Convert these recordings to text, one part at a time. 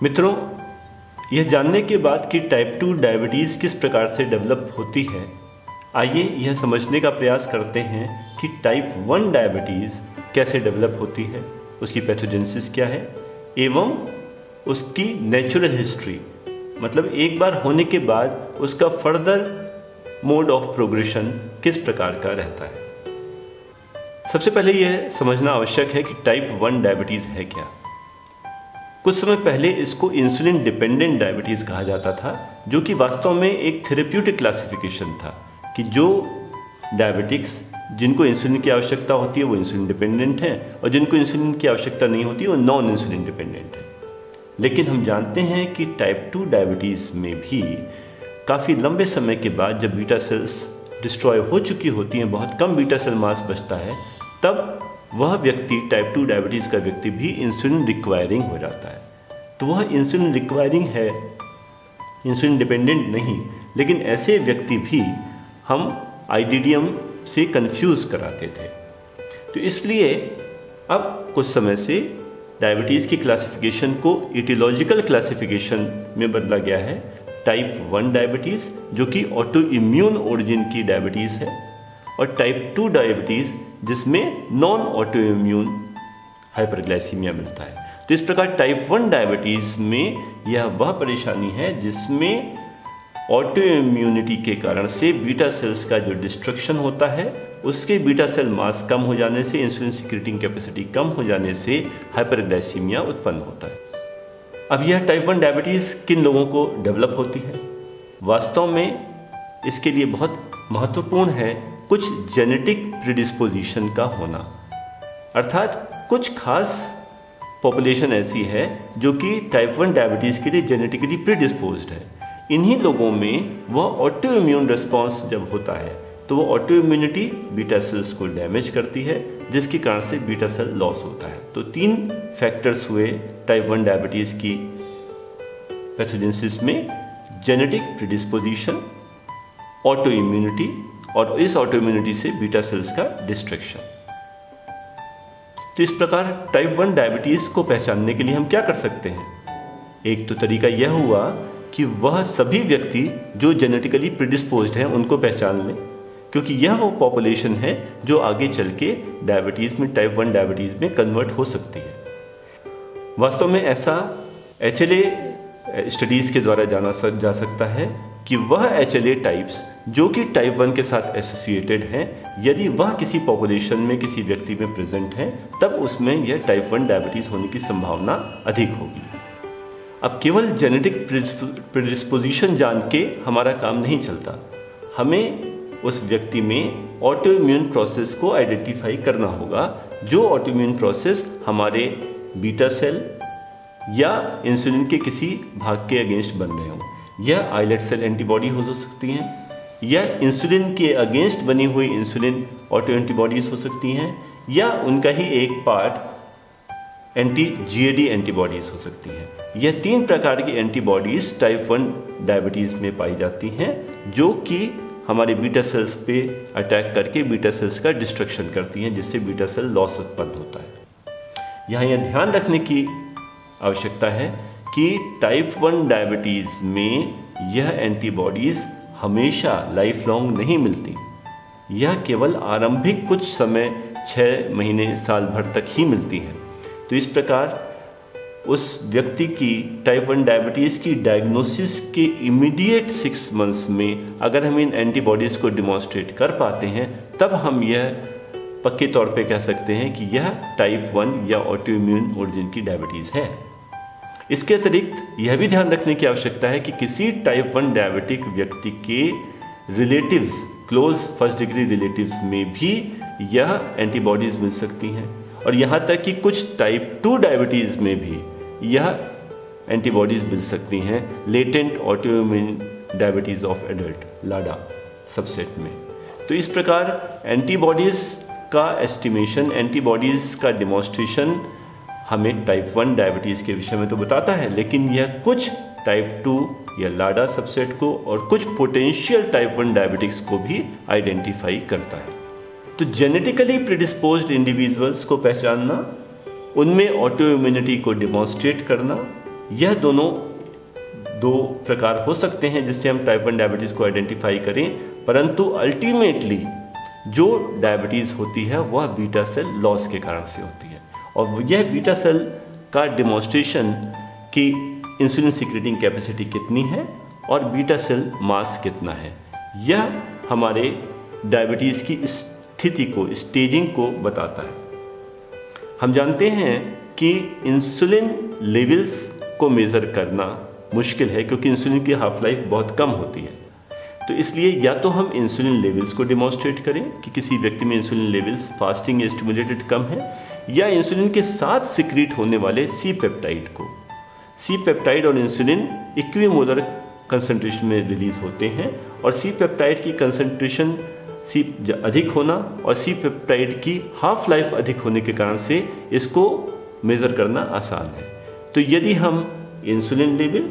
मित्रों, यह जानने के बाद कि टाइप 2 डायबिटीज़ किस प्रकार से डेवलप होती है, आइए यह समझने का प्रयास करते हैं कि टाइप 1 डायबिटीज़ कैसे डेवलप होती है, उसकी पैथोजेनेसिस क्या है एवं उसकी नेचुरल हिस्ट्री, मतलब एक बार होने के बाद उसका फर्दर मोड ऑफ प्रोग्रेशन किस प्रकार का रहता है। सबसे पहले यह समझना आवश्यक है कि टाइप 1 डायबिटीज़ है क्या। कुछ समय पहले इसको इंसुलिन डिपेंडेंट डायबिटीज़ कहा जाता था, जो कि वास्तव में एक थेरेप्यूटिक क्लासिफिकेशन था कि जो डायबिटिक्स जिनको इंसुलिन की आवश्यकता होती है वो इंसुलिन डिपेंडेंट हैं और जिनको इंसुलिन की आवश्यकता नहीं होती वो नॉन इंसुलिन डिपेंडेंट है। लेकिन हम जानते हैं कि टाइप 2 डायबिटीज़ में भी काफ़ी लंबे समय के बाद जब बीटा सेल्स डिस्ट्रॉय हो चुकी होती हैं, बहुत कम बीटा सेल मास बचता है, तब वह व्यक्ति टाइप 2 डायबिटीज़ का व्यक्ति भी इंसुलिन रिक्वायरिंग हो जाता है। तो वह इंसुलिन रिक्वायरिंग है, इंसुलिन डिपेंडेंट नहीं। लेकिन ऐसे व्यक्ति भी हम आईडीडीएम से कंफ्यूज कराते थे। तो इसलिए अब कुछ समय से डायबिटीज़ की क्लासिफिकेशन को इटियोलॉजिकल क्लासिफिकेशन में बदला गया है। टाइप 1 डायबिटीज़ जो कि ऑटो इम्यून ओरिजिन की डायबिटीज़ है और टाइप 2 डायबिटीज़ जिसमें नॉन ऑटो इम्यून हाइपरग्लाइसीमिया मिलता है। तो इस प्रकार टाइप 1 डायबिटीज़ में यह वह परेशानी है जिसमें ऑटो इम्यूनिटी के कारण से बीटा सेल्स का जो डिस्ट्रक्शन होता है, उसके बीटा सेल मास कम हो जाने से, इंसुलिन सिक्रेटिंग कैपेसिटी कम हो जाने से हाइपरग्लाइसीमिया उत्पन्न होता है। अब यह टाइप 1 डायबिटीज़ किन लोगों को डेवलप होती है? वास्तव में इसके लिए बहुत महत्वपूर्ण है कुछ जेनेटिक प्रीडिस्पोजिशन का होना, अर्थात कुछ खास पॉपुलेशन ऐसी है जो कि टाइप 1 डायबिटीज़ के लिए जेनेटिकली प्रीडिस्पोज्ड है। इन्हीं लोगों में वह ऑटो इम्यून रिस्पॉन्स जब होता है तो वो ऑटो इम्यूनिटी बीटा सेल्स को डैमेज करती है, जिसके कारण से बीटा सेल लॉस होता है। तो 3 फैक्टर्स हुए टाइप 1 डायबिटीज़ की पैथोजेनेसिस में: जेनेटिक प्रीडिस्पोजिशन, ऑटो इम्यूनिटी और इस ऑटो इम्यूनिटी से बीटा सेल्स का डिस्ट्रक्शन। तो इस प्रकार टाइप 1 डायबिटीज़ को पहचानने के लिए हम क्या कर सकते हैं? एक तो तरीका यह हुआ कि वह सभी व्यक्ति जो जेनेटिकली प्रीडिस्पोज्ड हैं उनको पहचान लें, क्योंकि यह वो पॉपुलेशन है जो आगे चल के डायबिटीज़ में, टाइप 1 डायबिटीज़ में कन्वर्ट हो सकती है। वास्तव में ऐसा HLA स्टडीज़ के द्वारा जाना जा सकता है कि वह HLA टाइप्स जो कि टाइप 1 के साथ एसोसिएटेड हैं, यदि वह किसी पॉपुलेशन में, किसी व्यक्ति में प्रेजेंट हैं, तब उसमें यह टाइप 1 डायबिटीज़ होने की संभावना अधिक होगी। अब केवल जेनेटिक प्रीडिस्पोजिशन जान के हमारा काम नहीं चलता, हमें उस व्यक्ति में ऑटो इम्यून प्रोसेस को आइडेंटिफाई करना होगा, जो ऑटो इम्यून प्रोसेस हमारे बीटा सेल या इंसुलिन के किसी भाग के अगेंस्ट बन रहे हों। यह आइलेट सेल एंटीबॉडी हो सकती हैं या इंसुलिन के अगेंस्ट बनी हुई इंसुलिन ऑटो एंटीबॉडीज़ हो सकती हैं या उनका ही एक पार्ट GAD एंटीबॉडीज़ हो सकती हैं। यह 3 प्रकार की एंटीबॉडीज़ टाइप 1 डायबिटीज़ में पाई जाती हैं, जो कि हमारे बीटा सेल्स पे अटैक करके बीटा सेल्स का डिस्ट्रक्शन करती हैं, जिससे बीटा सेल लॉस उत्पन्न होता है। यहाँ यह ध्यान रखने की आवश्यकता है कि टाइप 1 डायबिटीज़ में यह एंटीबॉडीज़ हमेशा लाइफ लॉन्ग नहीं मिलती। यह केवल आरंभिक कुछ समय, 6 महीने, साल भर तक ही मिलती हैं। तो इस प्रकार उस व्यक्ति की टाइप 1 डायबिटीज़ की डायग्नोसिस के इमीडिएट 6 मंथ्स में अगर हम इन एंटीबॉडीज़ को डिमॉन्स्ट्रेट कर पाते हैं, तब हम यह पक्के तौर पे कह सकते हैं कि यह टाइप 1 या ऑटो इम्यून ओरिजिन की डायबिटीज़ है। इसके अतिरिक्त यह भी ध्यान रखने की आवश्यकता है कि किसी टाइप 1 डायबिटिक व्यक्ति के relatives, close first degree relatives में भी यह एंटीबॉडीज़ मिल सकती हैं, और यहाँ तक कि कुछ टाइप 2 डायबिटीज़ में भी यह एंटीबॉडीज़ मिल सकती हैं latent auto immune diabetes of adult, LADA subset में। तो इस प्रकार एंटीबॉडीज़ का एस्टिमेशन, एंटीबॉडीज़ का डिमॉन्स्ट्रेशन हमें टाइप 1 डायबिटीज़ के विषय में तो बताता है, लेकिन यह कुछ टाइप 2 या लाडा सबसेट को और कुछ पोटेंशियल टाइप 1 डायबिटिक्स को भी आइडेंटिफाई करता है। तो जेनेटिकली प्रीडिस्पोज्ड इंडिविजुअल्स को पहचानना, उनमें ऑटो इम्यूनिटी को डिमॉन्स्ट्रेट करना, यह दोनों दो प्रकार हो सकते हैं जिससे हम टाइप 1 डायबिटीज़ को आइडेंटिफाई करें, परंतु अल्टीमेटली जो डायबिटीज़ होती है वह बीटा सेल लॉस के कारण से होती है। और यह बीटा सेल का डिमॉन्स्ट्रेशन कि इंसुलिन सिक्रेटिंग कैपेसिटी कितनी है और बीटा सेल मास कितना है, यह हमारे डायबिटीज़ की स्थिति को, स्टेजिंग को बताता है। हम जानते हैं कि इंसुलिन लेवल्स को मेज़र करना मुश्किल है क्योंकि इंसुलिन की हाफ लाइफ बहुत कम होती है। तो इसलिए या तो हम इंसुलिन लेवल्स को डिमॉन्स्ट्रेट करें कि किसी व्यक्ति में इंसुलिन लेवल्स फास्टिंग स्टिमुलेटेड कम है, या इंसुलिन के साथ सिक्रीट होने वाले सी पेप्टाइड को, सी पेप्टाइड और इंसुलिन इक्विमोलर कंसंट्रेशन में रिलीज होते हैं और सी पेप्टाइड की कंसंट्रेशन सी अधिक होना और सी पेप्टाइड की हाफ लाइफ अधिक होने के कारण से इसको मेज़र करना आसान है। तो यदि हम इंसुलिन लेवल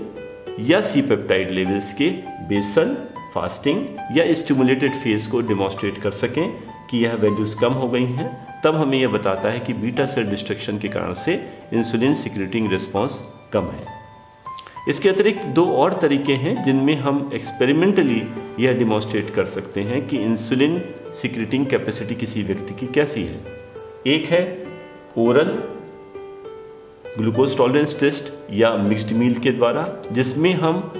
या सी पेप्टाइड लेवल्स के बेसल, फास्टिंग या स्टिमुलेटेड फेज को डिमॉन्स्ट्रेट कर सकें कि यह वैल्यूज़ कम हो गई हैं, तब हमें यह बताता है कि बीटा सेल डिस्ट्रक्शन के कारण से इंसुलिन सिक्रेटिंग रिस्पॉन्स कम है। इसके अतिरिक्त दो और तरीके हैं जिनमें हम एक्सपेरिमेंटली यह डिमॉन्स्ट्रेट कर सकते हैं कि इंसुलिन सिक्रेटिंग कैपेसिटी किसी व्यक्ति की कैसी है। एक है ओरल ग्लूकोज टॉलरेंस टेस्ट या मिक्स्ड मील के द्वारा, जिसमें हम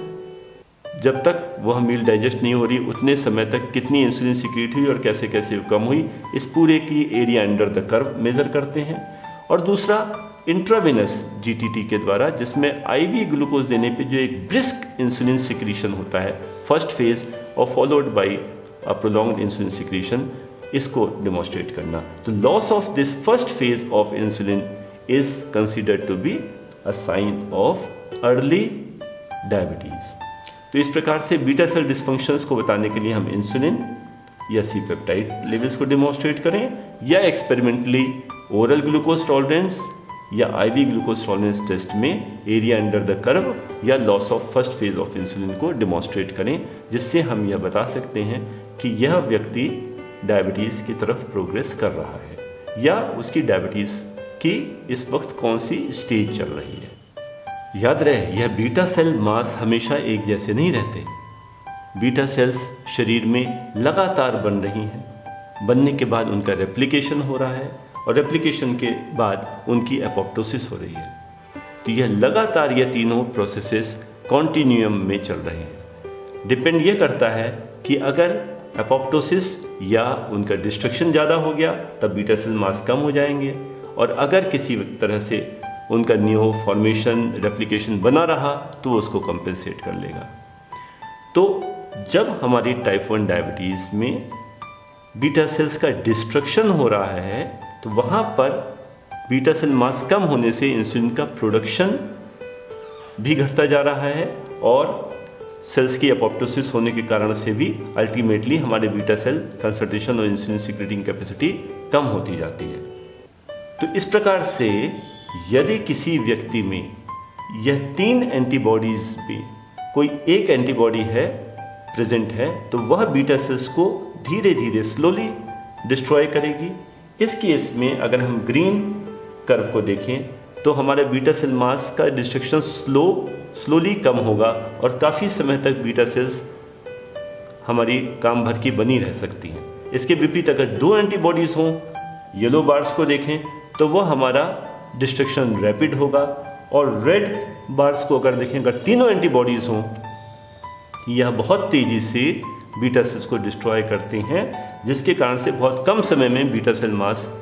जब तक वह मील डाइजेस्ट नहीं हो रही उतने समय तक कितनी इंसुलिन सिक्रेट हुई और कैसे कैसे कम हुई, इस पूरे की area under the curve measure करते हैं। और दूसरा इंट्रावेनस जीटीटी के द्वारा, जिसमें आईवी ग्लूकोज देने पे जो एक ब्रिस्क इंसुलिन सिक्रीशन होता है फर्स्ट फेज और followed by a prolonged insulin secretion, इसको डिमॉन्स्ट्रेट करना। तो loss of this first phase of insulin is considered to be a sign of early diabetes. तो इस प्रकार से बीटा सेल डिस्फंक्शंस को बताने के लिए हम इंसुलिन या सी पेप्टाइड लेवल्स को डिमॉन्स्ट्रेट करें या एक्सपेरिमेंटली ओरल ग्लूकोज टॉलरेंस या आईवी ग्लूकोज टॉलरेंस टेस्ट में एरिया अंडर द कर्व या loss of first phase of insulin को डिमॉन्स्ट्रेट करें, जिससे हम यह बता सकते हैं कि यह व्यक्ति डायबिटीज़ की तरफ प्रोग्रेस कर रहा है या उसकी डायबिटीज़ की इस वक्त कौन सी स्टेज चल रही है। याद रहे, यह बीटा सेल मास हमेशा एक जैसे नहीं रहते। बीटा सेल्स शरीर में लगातार बन रही हैं, बनने के बाद उनका रेप्लिकेशन हो रहा है और रेप्लिकेशन के बाद उनकी एपोप्टोसिस हो रही है। तो यह लगातार ये तीनों प्रोसेसेस कॉन्टिन्यूम में चल रहे हैं। डिपेंड ये करता है कि अगर एपोप्टोसिस या उनका डिस्ट्रक्शन ज़्यादा हो गया तब बीटा सेल मास कम हो जाएंगे, और अगर किसी तरह से उनका न्यू फॉर्मेशन रेप्लिकेशन बना रहा तो वो उसको कंपेंसेट कर लेगा। तो जब हमारी टाइप 1 डायबिटीज़ में बीटा सेल्स का डिस्ट्रक्शन हो रहा है तो वहाँ पर बीटा सेल मास कम होने से इंसुलिन का प्रोडक्शन भी घटता जा रहा है और सेल्स की एपोप्टोसिस होने के कारण से भी अल्टीमेटली हमारे बीटा सेल कंसंट्रेशन और इंसुलिन सिक्रेटिंग कैपेसिटी कम होती जाती है। तो इस प्रकार से यदि किसी व्यक्ति में यह 3 एंटीबॉडीज़ में कोई एक एंटीबॉडी है प्रेजेंट है तो वह बीटा सेल्स को धीरे धीरे स्लोली डिस्ट्रॉय करेगी। इस केस में अगर हम ग्रीन कर्व को देखें तो हमारे बीटा सेल मास का डिस्ट्रक्शन स्लोली कम होगा और काफ़ी समय तक बीटा सेल्स हमारी काम भर की बनी रह सकती हैं। इसके विपरीत अगर 2 एंटीबॉडीज़ हों, येलो बार्स को देखें तो वह हमारा डिस्ट्रक्शन रैपिड होगा, और रेड बार्स को अगर देखें अगर तीनों एंटीबॉडीज़ हों यह बहुत तेज़ी से बीटा सेल्स को डिस्ट्रॉय करते हैं, जिसके कारण से बहुत कम समय में बीटा सेल मास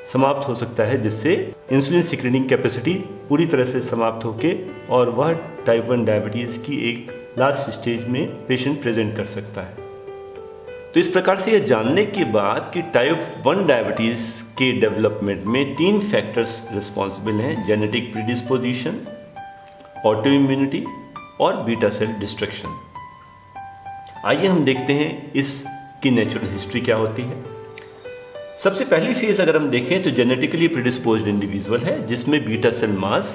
समाप्त हो सकता है, जिससे इंसुलिन सिक्रेटिंग कैपेसिटी पूरी तरह से समाप्त होके और वह टाइप 1 डायबिटीज़ की एक लास्ट स्टेज में पेशेंट प्रेजेंट कर सकता है। तो इस प्रकार से यह जानने के बाद कि टाइप 1 डायबिटीज़ के डेवलपमेंट में 3 फैक्टर्स रिस्पॉन्सिबल हैं: जेनेटिक प्रीडिस्पोजिशन, ऑटो इम्यूनिटी और बीटा सेल डिस्ट्रक्शन। आइए हम देखते हैं इसकी नेचुरल हिस्ट्री क्या होती है। सबसे पहली फेज अगर हम देखें तो जेनेटिकली प्रीडिस्पोज्ड इंडिविजुअल है जिसमें बीटा सेल मास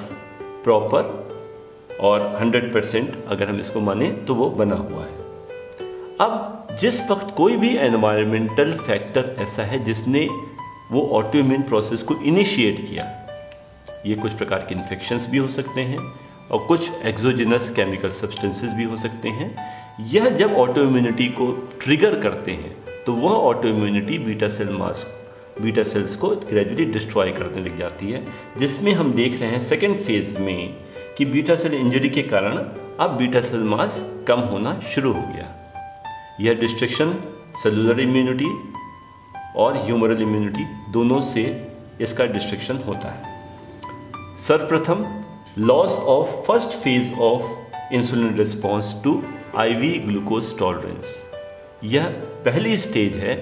प्रॉपर और 100% अगर हम इसको माने तो वो बना हुआ है। अब जिस वक्त कोई भी एनवायरमेंटल फैक्टर ऐसा है जिसने वो ऑटो इम्यून प्रोसेस को इनिशिएट किया, ये कुछ प्रकार के इन्फेक्शंस भी हो सकते हैं और कुछ एक्सोजेनस केमिकल सब्सटेंसेस भी हो सकते हैं। यह जब ऑटो इम्यूनिटी को ट्रिगर करते हैं तो वह ऑटो इम्यूनिटी बीटा सेल्स को ग्रेजुअली डिस्ट्रॉय करने लग जाती है, जिसमें हम देख रहे हैं सेकेंड फेज में कि बीटा सेल इंजरी के कारण अब बीटा सेल मास कम होना शुरू हो गया। यह डिस्ट्रक्शन सेलुलर इम्यूनिटी और ह्यूमरल इम्यूनिटी दोनों से इसका डिस्ट्रक्शन होता है। सर्वप्रथम loss of first phase of insulin response to IV glucose tolerance. यह पहली स्टेज है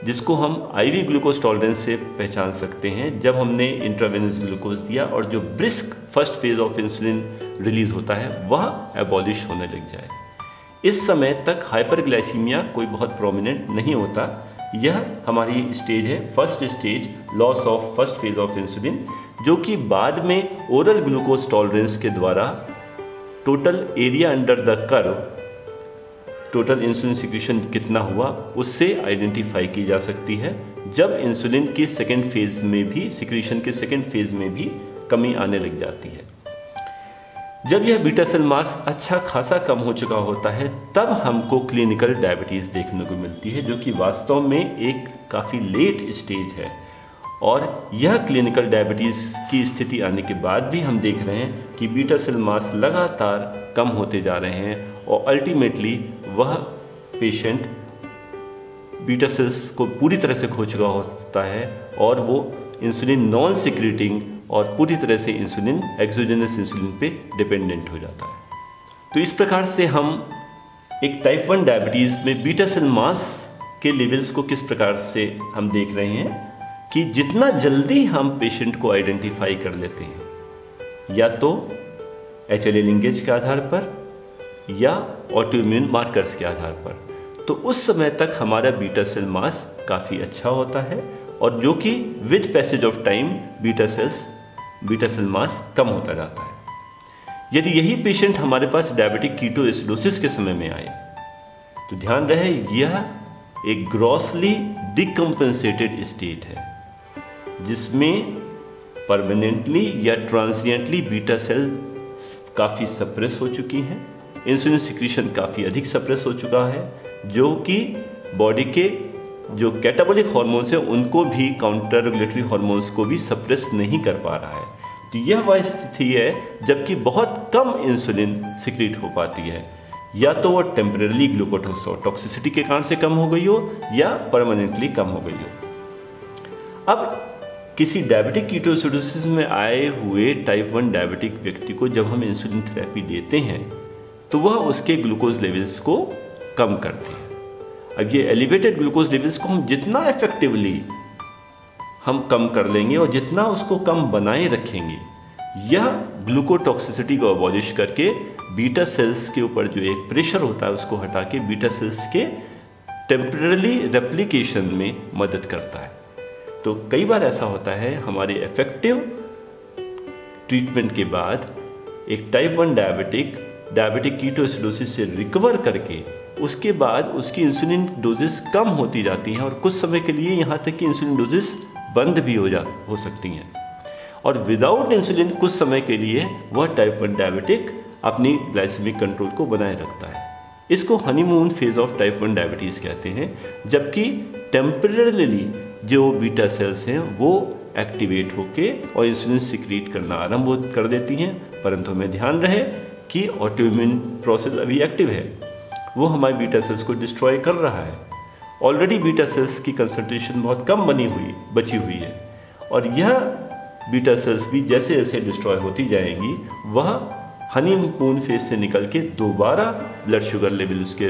जिसको हम आईवी ग्लूकोज टॉलरेंस से पहचान सकते हैं, जब हमने इंट्रावेनस ग्लूकोज दिया और जो brisk first phase of insulin release होता है वह एबॉलिश होने लग जाए। इस समय तक हाइपरग्लाइसीमिया कोई बहुत प्रोमिनेंट नहीं होता। यह हमारी स्टेज है, first stage, loss of first phase of insulin, जो कि बाद में ओरल ग्लूकोज टॉलरेंस के द्वारा total area under the curve, total insulin secretion कितना हुआ, उससे आइडेंटिफाई की जा सकती है, जब इंसुलिन के सेकेंड फेज में भी, सिक्रीशन के सेकेंड फेज में भी कमी आने लग जाती है। जब यह बीटा सेल मास अच्छा खासा कम हो चुका होता है तब हमको क्लिनिकल डायबिटीज़ देखने को मिलती है, जो कि वास्तव में एक काफ़ी लेट स्टेज है। और यह क्लिनिकल डायबिटीज़ की स्थिति आने के बाद भी हम देख रहे हैं कि बीटा सेल मास लगातार कम होते जा रहे हैं और अल्टीमेटली वह पेशेंट बीटा सेल्स को पूरी तरह से खो चुका होता है और वो इंसुलिन नॉन सिक्रीटिंग और पूरी तरह से इंसुलिन, एक्सोजेनस इंसुलिन पे डिपेंडेंट हो जाता है। तो इस प्रकार से हम एक टाइप 1 डायबिटीज़ में बीटा सेल मास के लेवल्स को किस प्रकार से हम देख रहे हैं कि जितना जल्दी हम पेशेंट को आइडेंटिफाई कर लेते हैं, या तो HLA लिंकेज के आधार पर या ऑटोइम्यून मार्कर्स के आधार पर, तो उस समय तक हमारा बीटा सेल मास काफ़ी अच्छा होता है और जो कि with passage of time beta cell mass कम होता जाता है। यदि यही पेशेंट हमारे पास डायबिटिक कीटोएसिडोसिस के समय में आए तो ध्यान रहे यह एक ग्रॉसली डिकम्पेंसेटेड स्टेट है, जिसमें परमानेंटली या ट्रांजिएंटली बीटा सेल काफ़ी सप्रेस हो चुकी हैं, इंसुलिन सिक्रीशन काफ़ी अधिक सप्रेस हो चुका है, जो कि बॉडी के जो कैटाबॉलिक हार्मोन्स हैं उनको भी, काउंटर रेगुलेटरी हार्मोन्स को भी सप्रेस नहीं कर पा रहा है। तो यह वह स्थिति है जबकि बहुत कम इंसुलिन सिक्रीट हो पाती है, या तो वो टेम्परेरी ग्लूकोटॉक्सिसिटी के कारण से कम हो गई हो या परमानेंटली कम हो गई हो। अब किसी डायबिटिक कीटोएसिडोसिस में आए हुए टाइप 1 डायबिटिक व्यक्ति को जब हम इंसुलिन थेरेपी देते हैं तो वह उसके ग्लूकोज लेवल्स को कम करती है। अब ये एलिवेटेड ग्लूकोज लेवल्स को हम जितना इफेक्टिवली हम कम कर लेंगे और जितना उसको कम बनाए रखेंगे, यह ग्लूकोटॉक्सिसिटी को अबॉलिश करके बीटा सेल्स के ऊपर जो एक प्रेशर होता है उसको हटा के बीटा सेल्स के टेम्पररी रेप्लिकेशन में मदद करता है। तो कई बार ऐसा होता है हमारे इफेक्टिव ट्रीटमेंट के बाद एक टाइप 1 डायबिटिक कीटोएसिडोसिस से रिकवर करके उसके बाद उसकी इंसुलिन डोजेस कम होती जाती हैं और कुछ समय के लिए यहाँ तक कि इंसुलिन डोजेस बंद भी हो सकती हैं, और विदाउट इंसुलिन कुछ समय के लिए वह टाइप 1 डायबिटिक अपनी ग्लाइसेमिक कंट्रोल को बनाए रखता है। इसको honeymoon phase of type 1 diabetes कहते हैं, जबकि टेम्परेरीली जो बीटा सेल्स हैं वो एक्टिवेट होके और इंसुलिन सिक्रीट करना आरंभ कर देती हैं, परंतु हमें ध्यान रहे कि ऑटोइम्यून प्रोसेस अभी एक्टिव है, वो हमारे बीटा सेल्स को डिस्ट्रॉय कर रहा है। ऑलरेडी बीटा सेल्स की कंसंट्रेशन बहुत कम बची हुई है, और यह बीटा सेल्स भी जैसे जैसे डिस्ट्रॉय होती जाएंगी वह हनीमून फेज से निकल के दोबारा ब्लड शुगर लेवल उसके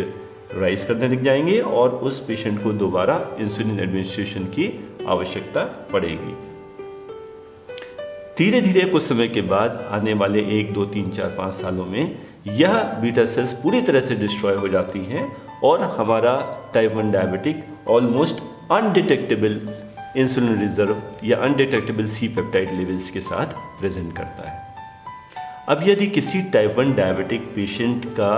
राइज करने लग जाएंगे और उस पेशेंट को दोबारा इंसुलिन एडमिनिस्ट्रेशन की आवश्यकता पड़ेगी। धीरे धीरे कुछ समय के बाद आने वाले 1, 2, 3, 4, 5 सालों में यह बीटा सेल्स पूरी तरह से डिस्ट्रॉय हो जाती हैं और हमारा type 1 diabetic almost undetectable insulin reserve या अनडिटेक्टेबल सी पेप्टाइड लेवल्स के साथ प्रेजेंट करता है। अब यदि किसी टाइप 1 डायबिटिक पेशेंट का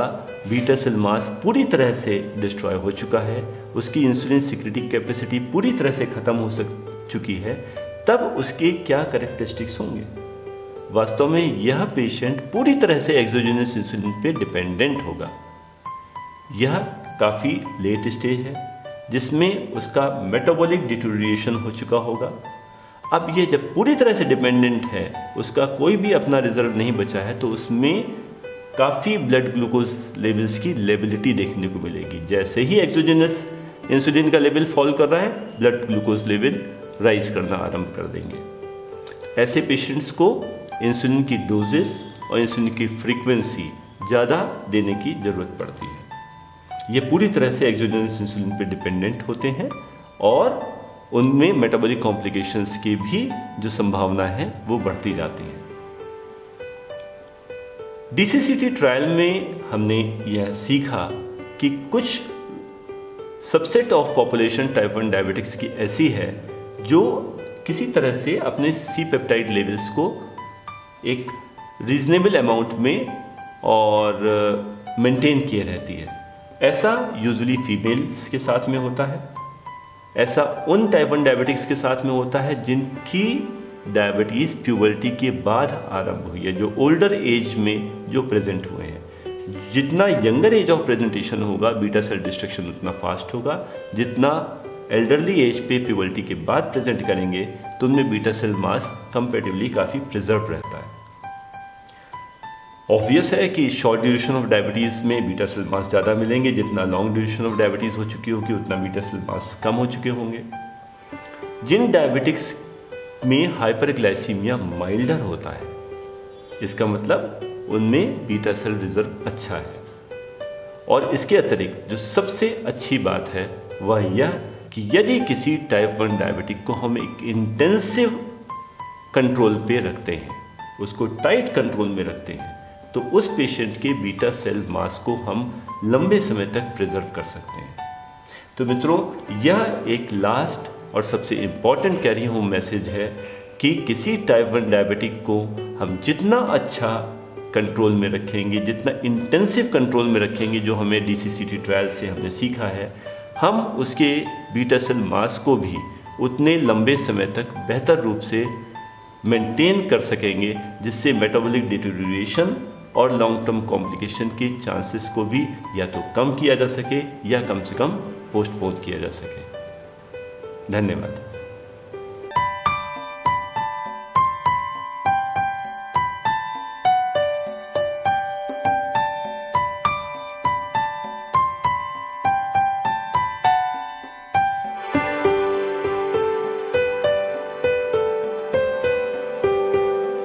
बीटा सेल मास पूरी तरह से डिस्ट्रॉय हो चुका है, उसकी इंसुलिन सिक्रेटिंग कैपेसिटी पूरी तरह से ख़त्म हो चुकी है, तब उसके क्या कैरेक्टरिस्टिक्स होंगे? वास्तव में यह पेशेंट पूरी तरह से एक्सोजेनस इंसुलिन पे डिपेंडेंट होगा। यह काफ़ी लेट स्टेज है जिसमें उसका मेटाबॉलिक डिटोरिएशन हो चुका होगा। अब ये जब पूरी तरह से डिपेंडेंट है, उसका कोई भी अपना रिजर्व नहीं बचा है, तो उसमें काफ़ी ब्लड ग्लूकोज लेवल्स की लेबिलिटी देखने को मिलेगी। जैसे ही एक्सोजेनस इंसुलिन का लेवल फॉल कर रहा है, ब्लड ग्लूकोज लेवल राइज करना आरंभ कर देंगे। ऐसे पेशेंट्स को इंसुलिन की डोजेस और इंसुलिन की फ्रीक्वेंसी ज़्यादा देने की ज़रूरत पड़ती है। ये पूरी तरह से एक्सोजेनस इंसुलिन पे डिपेंडेंट होते हैं और उनमें मेटाबॉलिक कॉम्प्लिकेशंस की भी जो संभावना है वो बढ़ती जाती है। DCCT ट्रायल में हमने यह सीखा कि कुछ subset of population type 1 diabetics की ऐसी है जो किसी तरह से अपने सी पेप्टाइड लेवल्स को एक रीजनेबल अमाउंट में और मेंटेन किए रहती है। ऐसा यूजुअली फीमेल्स के साथ में होता है। ऐसा उन टाइप 1 डायबिटिक्स के साथ में होता है जिनकी डायबिटीज़ प्यूबर्टी के बाद आरंभ हुई है, जो ओल्डर एज में जो प्रेजेंट हुए हैं। जितना यंगर एज ऑफ प्रेजेंटेशन होगा, बीटा सेल डिस्ट्रक्शन उतना फास्ट होगा। जितना एल्डरली एज पे प्यूबर्टी के बाद प्रेजेंट करेंगे तो उनमें बीटा सेल मास कंपैरेटिवली काफ़ी प्रिजर्व रहता है। ऑब्वियस है कि शॉर्ट ड्यूरेशन ऑफ डायबिटीज़ में बीटा सेल मास ज़्यादा मिलेंगे। जितना लॉन्ग ड्यूरेशन ऑफ डायबिटीज़ हो चुकी होगी उतना बीटा सेल मास कम हो चुके होंगे। जिन डायबिटिक्स में हाइपरग्लाइसीमिया माइल्डर होता है, इसका मतलब उनमें बीटा सेल रिजर्व अच्छा है। और इसके अतिरिक्त जो सबसे अच्छी बात है वह यह कि यदि किसी टाइप 1 डायबिटिक को हम एक इंटेंसिव कंट्रोल पे रखते हैं, उसको टाइट कंट्रोल में रखते हैं, तो उस पेशेंट के बीटा सेल मास को हम लंबे समय तक प्रिजर्व कर सकते हैं। तो मित्रों, यह एक लास्ट और सबसे इम्पॉर्टेंट कैरी होम मैसेज है कि किसी टाइप 1 डायबिटिक को हम जितना अच्छा कंट्रोल में रखेंगे, जितना इंटेंसिव कंट्रोल में रखेंगे, जो हमें DCCT ट्रायल से हमने सीखा है, हम उसके बीटा सेल मास को भी उतने लंबे समय तक बेहतर रूप से मेंटेन कर सकेंगे, जिससे मेटाबॉलिक डिटोरिएशन और लॉन्ग टर्म कॉम्प्लिकेशन के चांसेस को भी या तो कम किया जा सके या कम से कम पोस्टपोन किया जा सके। धन्यवाद।